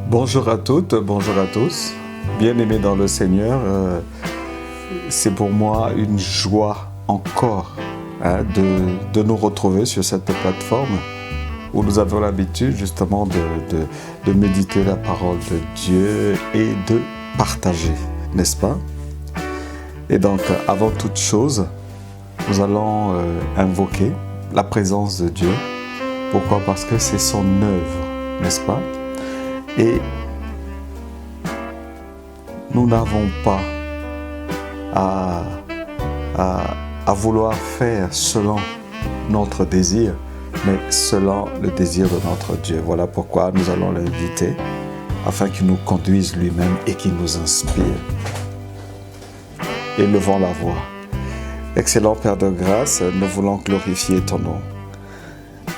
Bonjour à toutes, bonjour à tous. Bien-aimés dans le Seigneur, c'est pour moi une joie encore de nous retrouver sur cette plateforme où nous avons l'habitude justement de méditer la parole de Dieu et de partager, n'est-ce pas? Et donc, avant toute chose, nous allons invoquer la présence de Dieu. Pourquoi? Parce que c'est son œuvre, n'est-ce pas? Et nous n'avons pas à vouloir faire selon notre désir, mais selon le désir de notre Dieu. Voilà pourquoi nous allons l'inviter, afin qu'il nous conduise lui-même et qu'il nous inspire. Élevons la voix. Excellent Père de grâce, nous voulons glorifier ton nom.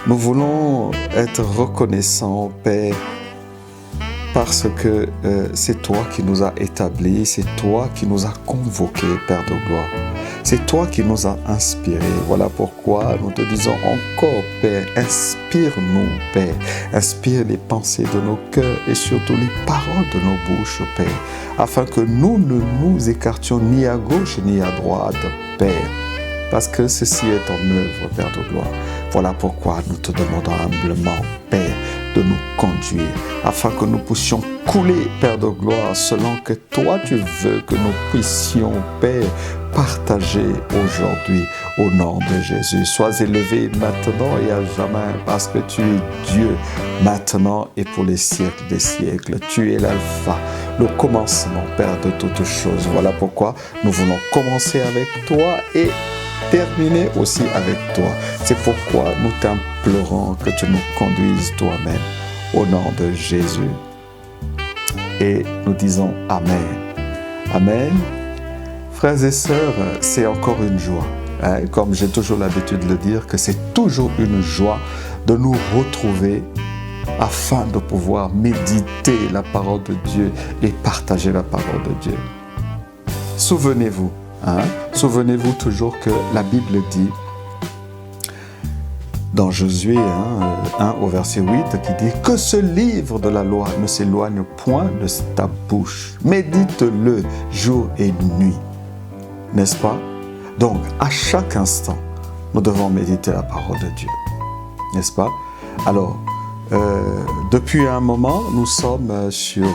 Nous voulons être reconnaissants, Père, parce que c'est toi qui nous as établis, c'est toi qui nous as convoqués, Père de gloire. C'est toi qui nous as inspirés. Voilà pourquoi nous te disons encore, Père, inspire-nous, Père. Inspire les pensées de nos cœurs et surtout les paroles de nos bouches, Père, afin que nous ne nous écartions ni à gauche ni à droite, Père, parce que ceci est en œuvre, Père de gloire. Voilà pourquoi nous te demandons humblement, Père, de nous conduire, afin que nous puissions couler, Père de gloire, selon que toi tu veux que nous puissions, Père, partager aujourd'hui au nom de Jésus. Sois élevé maintenant et à jamais, parce que tu es Dieu, maintenant et pour les siècles des siècles. Tu es l'alpha, le commencement, Père, de toutes choses. Voilà pourquoi nous voulons commencer avec toi et terminer aussi avec toi. C'est pourquoi nous t'implorons que tu nous conduises toi-même au nom de Jésus. Et nous disons Amen. Amen. Frères et sœurs, c'est encore une joie. Comme j'ai toujours l'habitude de le dire, que c'est toujours une joie de nous retrouver afin de pouvoir méditer la parole de Dieu et partager la parole de Dieu. Souvenez-vous, souvenez-vous toujours que la Bible dit dans Josué 1 au verset 8 qui dit que ce livre de la loi ne s'éloigne point de ta bouche. Médite-le jour et nuit. N'est-ce pas? Donc, à chaque instant, nous devons méditer la parole de Dieu. N'est-ce pas? Alors, depuis un moment, nous sommes sur...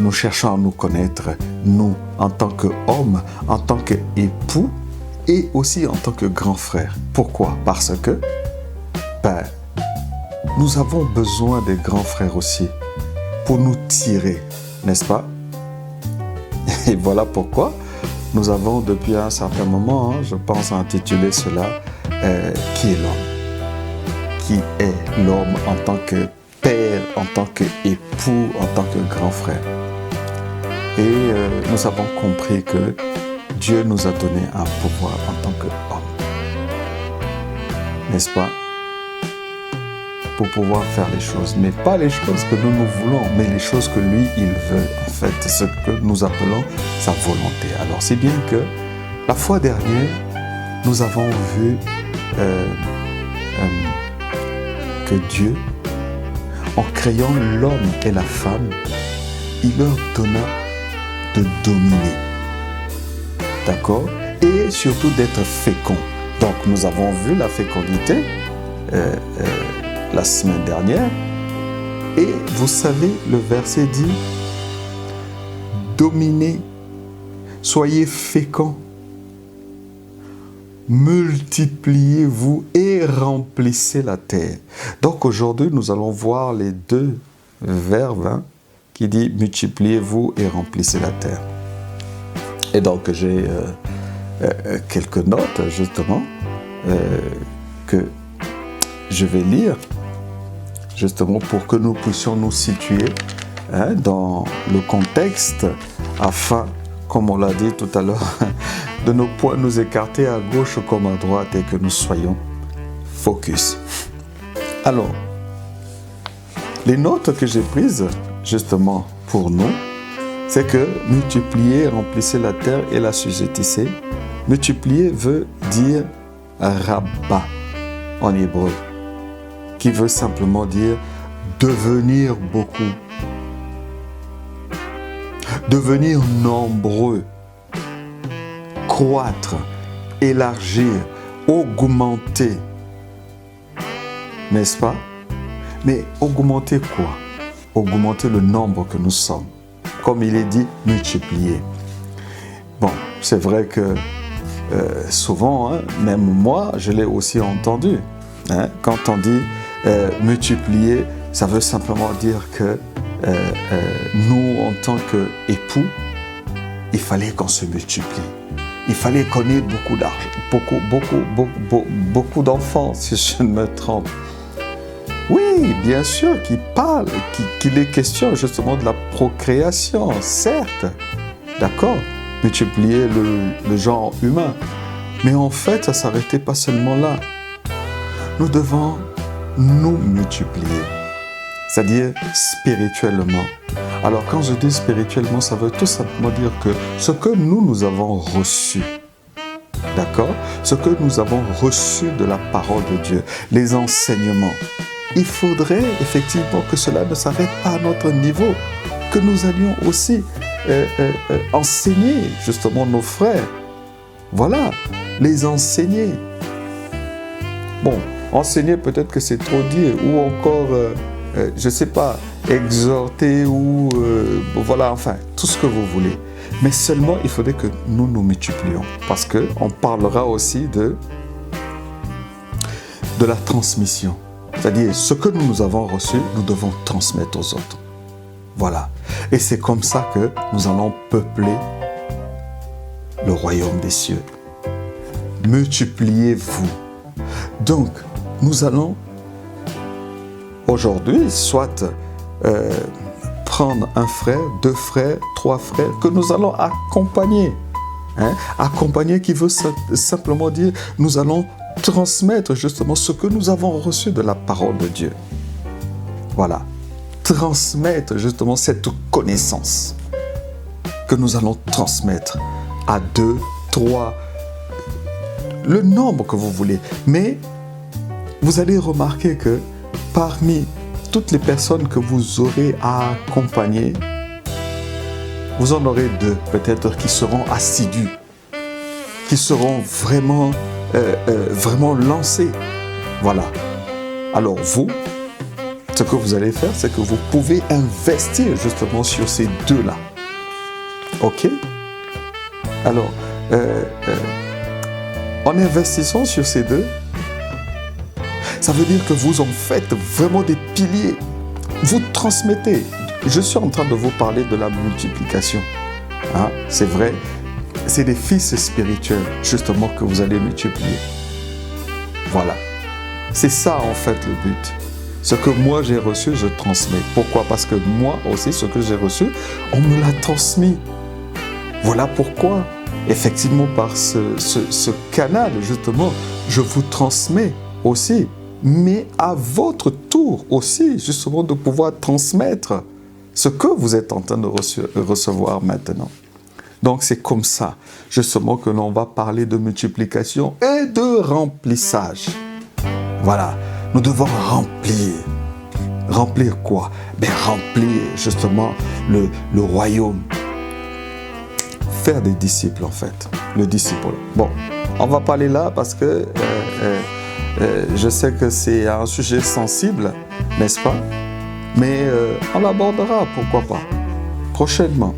nous cherchons à nous connaître, nous, en tant qu'hommes, en tant qu'époux, et aussi en tant que grands frères. Pourquoi? Parce que nous avons besoin des grands frères aussi pour nous tirer, n'est-ce pas? Et voilà pourquoi nous avons depuis un certain moment, je pense intituler cela Qui est l'homme? Qui est l'homme en tant que père, en tant qu'époux, en tant que grand frère? Et nous avons compris que Dieu nous a donné un pouvoir en tant qu'homme, n'est-ce pas? Pour pouvoir faire les choses, mais pas les choses que nous voulons, mais les choses que lui, il veut. En fait, ce que nous appelons sa volonté. Alors, c'est bien que la fois dernière, nous avons vu que Dieu, en créant l'homme et la femme, il leur donna de dominer. D'accord? Et surtout d'être fécond. Donc, nous avons vu la fécondité la semaine dernière. Et vous savez, le verset dit « Dominez, soyez féconds, multipliez-vous et remplissez la terre. » Donc, aujourd'hui, nous allons voir les deux verbes qui disent « Multipliez-vous et remplissez la terre ». Et donc, j'ai quelques notes, justement, que je vais lire, justement, pour que nous puissions nous situer dans le contexte, afin, comme on l'a dit tout à l'heure, de ne point nous écarter à gauche comme à droite et que nous soyons focus. Alors, les notes que j'ai prises, justement, pour nous, c'est que multiplier, remplissez la terre et la sujétissez. Multiplier veut dire rabat en hébreu, qui veut simplement dire devenir beaucoup, devenir nombreux, croître, élargir, augmenter. N'est-ce pas? Mais augmenter quoi? Augmenter le nombre que nous sommes. Comme il est dit, multiplier. Bon, c'est vrai que souvent, hein, même moi, je l'ai aussi entendu. Hein, quand on dit multiplier, ça veut simplement dire que nous, en tant qu'époux, il fallait qu'on se multiplie. Il fallait qu'on ait beaucoup d'argent, beaucoup d'enfants, si je ne me trompe. Oui, bien sûr qu'il est question justement de la procréation, certes, d'accord, multiplier le genre humain. Mais en fait, ça ne s'arrêtait pas seulement là. Nous devons nous multiplier, c'est-à-dire spirituellement. Alors quand je dis spirituellement, ça veut tout simplement dire que ce que nous avons reçu, d'accord, ce que nous avons reçu de la parole de Dieu, les enseignements, il faudrait effectivement que cela ne s'arrête pas à notre niveau, que nous allions aussi enseigner justement nos frères. Voilà, les enseigner. Bon, enseigner peut-être que c'est trop dire, ou encore, je ne sais pas, exhorter, ou voilà, enfin, tout ce que vous voulez. Mais seulement, il faudrait que nous nous multiplions, parce qu'on parlera aussi de la transmission. C'est-à-dire, ce que nous avons reçu, nous devons transmettre aux autres. Voilà. Et c'est comme ça que nous allons peupler le royaume des cieux. Multipliez-vous. Donc, nous allons aujourd'hui, soit prendre un frère, 2 frères, 3 frères, que nous allons accompagner. Hein? Accompagner qui veut simplement dire, nous allons transmettre justement ce que nous avons reçu de la parole de Dieu. Voilà. Transmettre justement cette connaissance que nous allons transmettre à 2, 3, le nombre que vous voulez. Mais vous allez remarquer que parmi toutes les personnes que vous aurez à accompagner, vous en aurez 2 peut-être qui seront assidus, qui seront vraiment lancés. Voilà. Alors vous, ce que vous allez faire, c'est que vous pouvez investir justement sur ces 2-là. Ok? Alors, en investissant sur ces 2, ça veut dire que vous en faites vraiment des piliers. Vous transmettez. Je suis en train de vous parler de la multiplication. Hein? C'est vrai, c'est des fils spirituels justement que vous allez multiplier. Voilà. C'est ça en fait le but. Ce que moi j'ai reçu, je transmets. Pourquoi? Parce que moi aussi, ce que j'ai reçu, on me l'a transmis. Voilà pourquoi, effectivement, par ce canal, justement, je vous transmets aussi. Mais à votre tour aussi, justement, de pouvoir transmettre ce que vous êtes en train de recevoir maintenant. Donc, c'est comme ça, justement, que l'on va parler de multiplication et de remplissage. Voilà, nous devons remplir. Remplir quoi? Remplir, justement, le royaume. Faire des disciples, en fait. Le disciple. Bon, on va pas aller là parce que je sais que c'est un sujet sensible, n'est-ce pas? Mais on l'abordera, pourquoi pas, prochainement,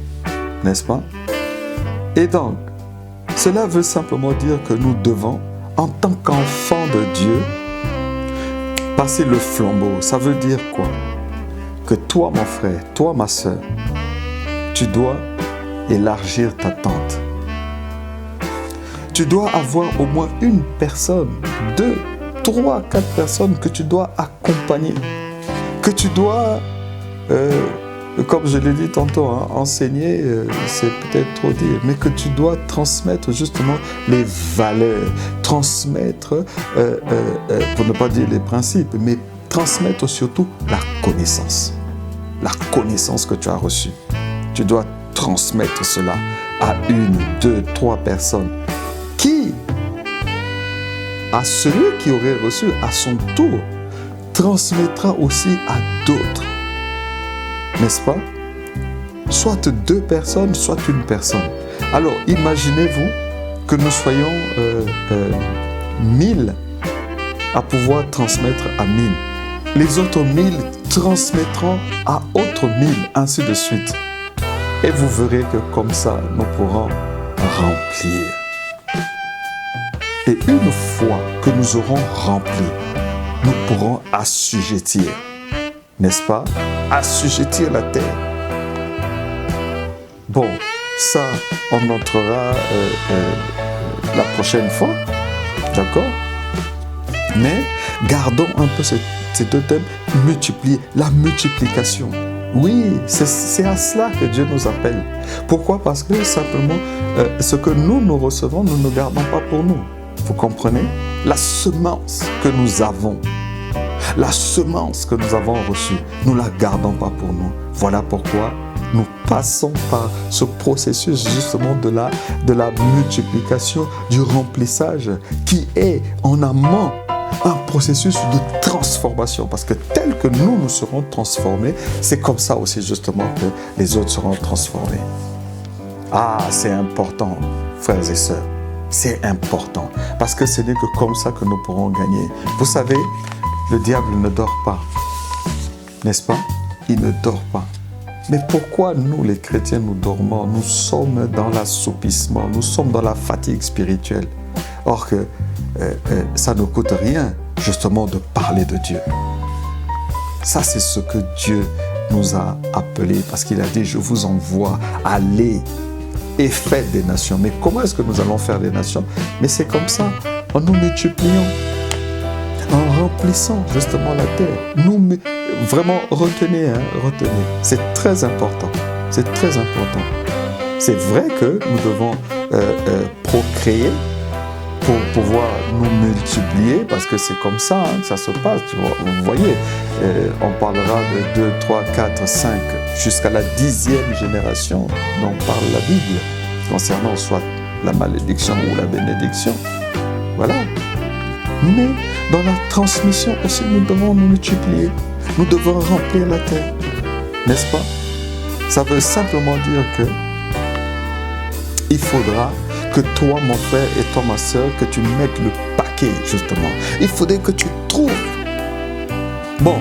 n'est-ce pas? Et donc, cela veut simplement dire que nous devons, en tant qu'enfants de Dieu, passer le flambeau. Ça veut dire quoi? Que toi, mon frère, toi, ma soeur, tu dois élargir ta tente. Tu dois avoir au moins une personne, 2, 3, 4 personnes que tu dois accompagner, que tu dois, comme je l'ai dit tantôt, hein, enseigner, c'est peut-être trop dire, mais que tu dois transmettre justement les valeurs, transmettre, pour ne pas dire les principes, mais transmettre surtout la connaissance que tu as reçue. Tu dois transmettre cela à 1, 2, 3 personnes qui, à celui qui aurait reçu à son tour, transmettra aussi à d'autres. N'est-ce pas? Soit 2 personnes, soit une personne. Alors, imaginez-vous que nous soyons 1000 à pouvoir transmettre à 1000. Les autres 1000 transmettront à autres 1000, ainsi de suite. Et vous verrez que comme ça, nous pourrons remplir. Et une fois que nous aurons rempli, nous pourrons assujettir, n'est-ce pas? Assujettir la terre. Bon, ça, on entrera la prochaine fois, d'accord? Mais gardons un peu ces 2 thèmes, multiplier, la multiplication. Oui, c'est à cela que Dieu nous appelle. Pourquoi? Parce que simplement, ce que nous recevons, nous ne gardons pas pour nous. Vous comprenez? La semence que nous avons, la semence que nous avons reçue, nous ne la gardons pas pour nous. Voilà pourquoi nous passons par ce processus justement de la multiplication, du remplissage, qui est en amont un processus de transformation. Parce que tel que nous serons transformés, c'est comme ça aussi justement que les autres seront transformés. Ah, c'est important, frères et sœurs. C'est important. Parce que ce n'est que comme ça que nous pourrons gagner. Vous savez, le diable ne dort pas. N'est-ce pas? Il ne dort pas. Mais pourquoi nous, les chrétiens, nous dormons? Nous sommes dans l'assoupissement, nous sommes dans la fatigue spirituelle. Or que ça ne coûte rien, justement, de parler de Dieu. Ça, c'est ce que Dieu nous a appelés, parce qu'il a dit, je vous envoie, allez et faites des nations. Mais comment est-ce que nous allons faire des nations? Mais c'est comme ça, en nous multipliant, en remplissant justement la terre. Vraiment, retenez. C'est très important. C'est très important. C'est vrai que nous devons procréer pour pouvoir nous multiplier, parce que c'est comme ça que ça se passe. Vous voyez, on parlera de 2, 3, 4, 5, jusqu'à la 10e génération dont parle la Bible, concernant soit la malédiction ou la bénédiction. Voilà. Mais dans la transmission aussi, nous devons nous multiplier. Nous devons remplir la terre. N'est-ce pas? Ça veut simplement dire que il faudra que toi, mon frère, et toi, ma soeur, que tu mettes le paquet, justement. Il faudrait que tu trouves. Bon,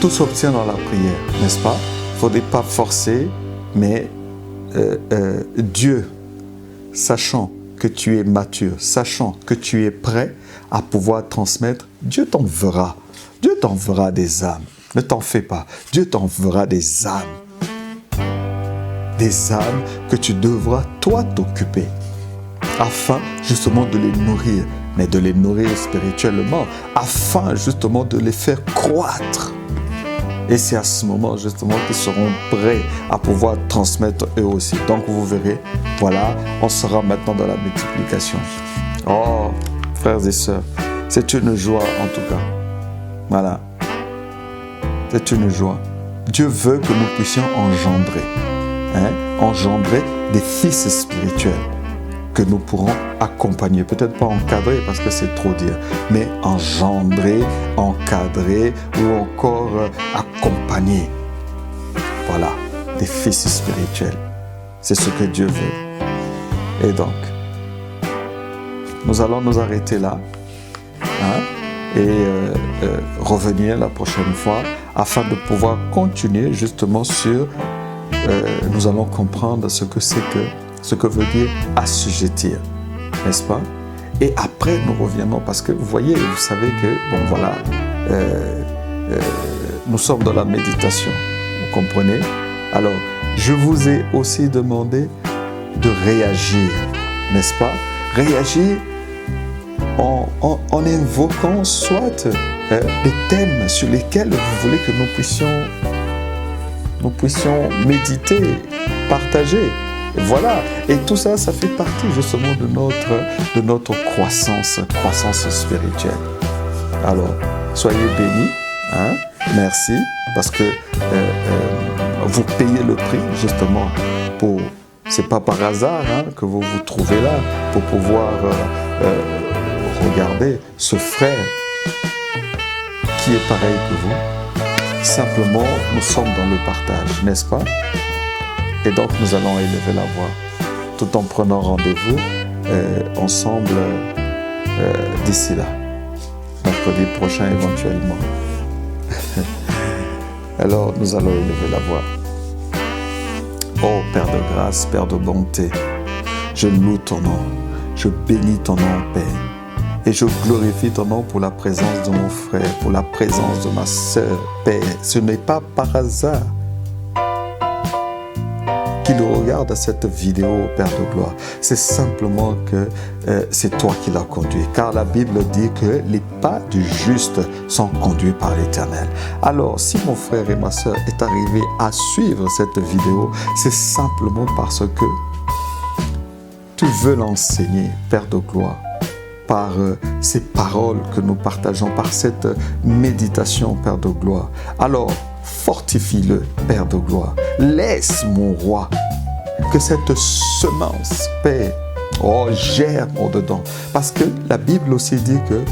tout s'obtient dans la prière, n'est-ce pas? Il ne faudrait pas forcer, mais Dieu, sachant que tu es mature, sachant que tu es prêt à pouvoir transmettre, Dieu t'enverra. Dieu t'enverra des âmes. Ne t'en fais pas. Dieu t'enverra des âmes. Des âmes que tu devras, toi, t'occuper, afin justement de les nourrir, mais de les nourrir spirituellement, afin justement de les faire croître. Et c'est à ce moment justement qu'ils seront prêts à pouvoir transmettre eux aussi. Donc vous verrez, voilà, on sera maintenant dans la multiplication. Oh, frères et sœurs, c'est une joie en tout cas. Voilà, c'est une joie. Dieu veut que nous puissions engendrer. Engendrer des fils spirituels que nous pourrons accompagner, peut-être pas encadrer parce que c'est trop dire, mais engendrer, encadrer ou encore accompagner. Voilà, des fils spirituels. C'est ce que Dieu veut. Et donc, nous allons nous arrêter là et revenir la prochaine fois afin de pouvoir continuer justement sur nous allons comprendre ce que veut dire assujettir, n'est-ce pas? Et après, nous reviendrons parce que vous voyez, vous savez que, bon voilà, nous sommes dans la méditation, vous comprenez? Alors, je vous ai aussi demandé de réagir, n'est-ce pas? Réagir en invoquant soit des thèmes sur lesquels vous voulez que nous puissions méditer, partager. Voilà. Et tout ça, ça fait partie justement de notre croissance spirituelle. Alors, soyez bénis. Merci. Parce que vous payez le prix justement pour... C'est pas par hasard que vous vous trouvez là pour pouvoir regarder ce frère qui est pareil que vous. Simplement, nous sommes dans le partage, n'est-ce pas? Et donc, nous allons élever la voix, tout en prenant rendez-vous ensemble d'ici là, mercredi prochain éventuellement. Alors, nous allons élever la voix. Oh, Père de grâce, Père de bonté, je loue ton nom, je bénis ton nom, Père. Et je glorifie ton nom pour la présence de mon frère, pour la présence de ma sœur, Père. Ce n'est pas par hasard qu'il regarde cette vidéo, Père de gloire. C'est simplement que c'est toi qui l'as conduit. Car la Bible dit que les pas du juste sont conduits par l'Éternel. Alors, si mon frère et ma sœur est arrivé à suivre cette vidéo, c'est simplement parce que tu veux l'enseigner, Père de gloire, par ces paroles que nous partageons, par cette méditation, Père de gloire. Alors, fortifie-le, Père de gloire. Laisse, mon roi, que cette semence, Père, germe au-dedans. Parce que la Bible aussi dit que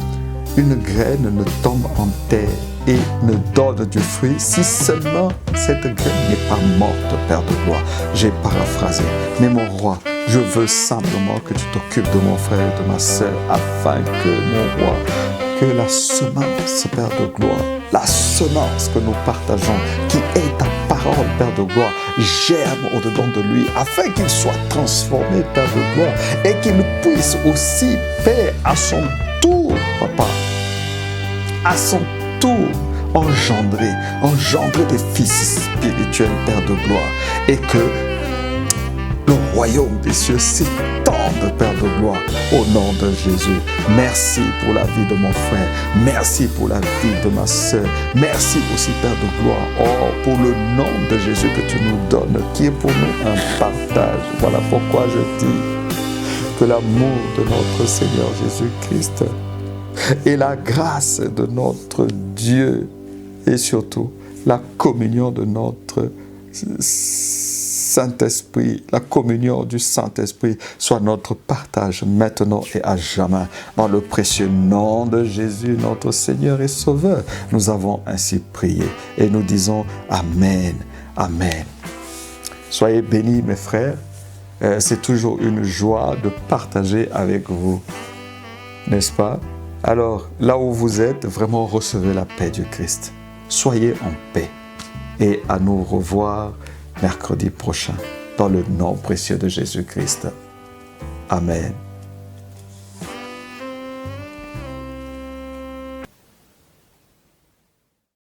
une graine ne tombe en terre et ne donne du fruit si seulement cette graine n'est pas morte, Père de gloire. J'ai paraphrasé. Mais mon roi, je veux simplement que tu t'occupes de mon frère et de ma sœur afin que, mon roi, que la semence, Père de gloire, la semence que nous partageons, qui est ta parole, Père de gloire, germe au-dedans de lui afin qu'il soit transformé, Père de gloire, et qu'il puisse aussi, Père, à son tour, Papa, à son tour, engendrer des fils spirituels, Père de gloire, et que le royaume des cieux s'étende, Père de gloire, au nom de Jésus. Merci pour la vie de mon frère. Merci pour la vie de ma sœur. Merci aussi, Père de gloire, pour le nom de Jésus que tu nous donnes, qui est pour nous un partage. Voilà pourquoi je dis que l'amour de notre Seigneur Jésus-Christ et la grâce de notre Dieu et surtout la communion de notre Saint-Esprit, la communion du Saint-Esprit soit notre partage maintenant et à jamais. Dans le précieux nom de Jésus, notre Seigneur et Sauveur, nous avons ainsi prié et nous disons Amen, Amen. Soyez bénis, mes frères. C'est toujours une joie de partager avec vous, n'est-ce pas? Alors, là où vous êtes, vraiment recevez la paix du Christ. Soyez en paix et à nous revoir mercredi prochain, dans le nom précieux de Jésus-Christ. Amen.